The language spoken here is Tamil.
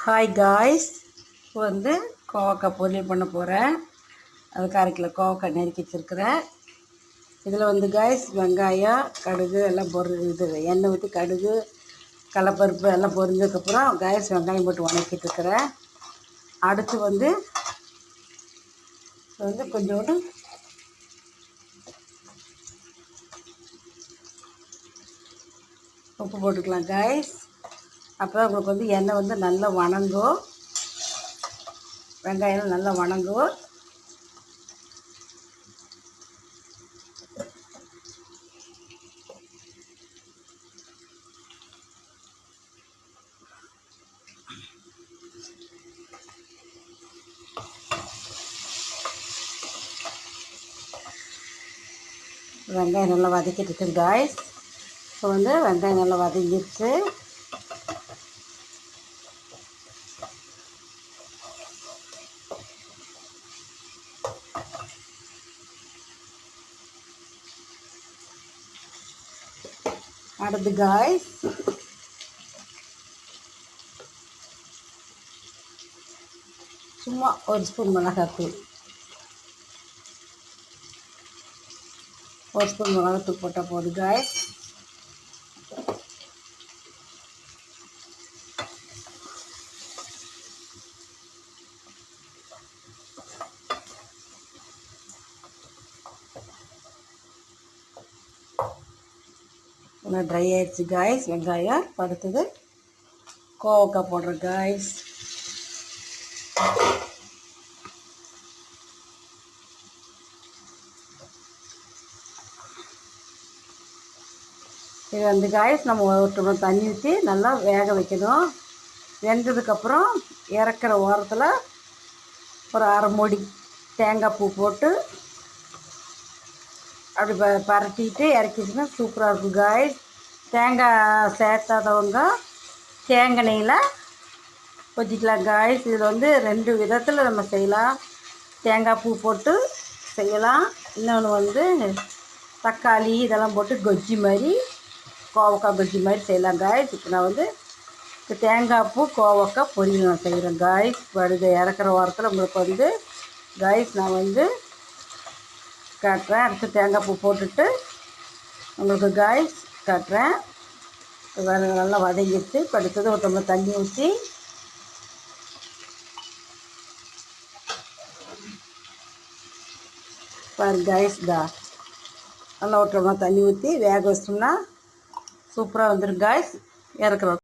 ஹாய் காய்ஸ், இப்போ வந்து கோவக்காய் பொரியல் பண்ண போகிறேன். அதுக்கு 1/2 கிலோ கோவக்காய் நறுக்கி வச்சுருக்கிறேன். இதில் வந்து காய்ஸ் வெங்காயம், கடுகு எல்லாம் எண்ணெய் ஊற்றி கடுகு, கடலப்பருப்பு எல்லாம் பொரிஞ்சதுக்கப்புறம் காய்ஸ் வெங்காயம் போட்டு வதக்கிட்டுருக்கிறேன். அடுத்து வந்து கொஞ்சோண்டு உப்பு போட்டுக்கலாம் காய்ஸ். அப்புறம் உங்களுக்கு வந்து எண்ணெய் வந்து நல்லா வணங்கும், வெங்காயம் நல்லா வணங்கும். வெங்காயம் நல்லா வதக்கிட்டு இருக்கு காய்ஸ். இப்போ வந்து வெங்காயம் நல்லா வதங்கிடுச்சு. அடுத்து காய்ஸ் சும்மா 1 ஸ்பூன் மிளகாத்தூள், 1 ஸ்பூன் மிளகாத்தூள் போட்டால் போதும் காய்ஸ். நல்லா ட்ரை ஆயிடுச்சு காய்ஸ் வெங்காயம். அடுத்தது கோவக்காய் போடுறேன் காய்ஸ். இது வந்து காய்ஸ் நம்ம ஒரு டம்ளர் தண்ணி ஊற்றி நல்லா வேக வைக்கணும். வெந்ததுக்கப்புறம் இறக்குற ஓரத்தில் ஒரு 1/2 மூடி தேங்காய் பூ போட்டு அப்படி பரட்டிட்டு இறக்கிச்சின்னா சூப்பராக இருக்கும் காய்ஸ். தேங்காய் சேர்த்தாதவங்க தேங்காய் நெய்யில் கொதிக்கலாம் காய்ஸ். இதில் வந்து 2 விதத்தில் நம்ம செய்யலாம். தேங்காய் பூ போட்டு செய்யலாம், இன்னொன்று வந்து தக்காளி இதெல்லாம் போட்டு கொஜ்ஜி மாதிரி, கோவக்காய் கொஜ்ஜி மாதிரி செய்யலாம் காய்ஸ். இப்போ நான் வந்து தேங்காய் பூ கோவக்காய் பொரியல் நான் செய்கிறேன் காய்ஸ். வருது இறக்குற வாரத்தில் உங்களுக்கு வந்து காய்ஸ் நான் வந்து காட்டுறேன். அடுத்து தேங்காய் பூ போட்டுட்டு உங்களுக்கு காய்ஸ் காட்டுறேன். நல்லா வதங்கிடுச்சு. இப்போ அடுத்தது ஒரு டம்ளர் தண்ணி ஊற்றி பாரு காய்ஸ். நல்லா ஒரு டம்ளர் தண்ணி ஊற்றி வேக வச்சிட்டோம்னா சூப்பராக வந்துடும் காய்ஸ். இறக்குறோம்.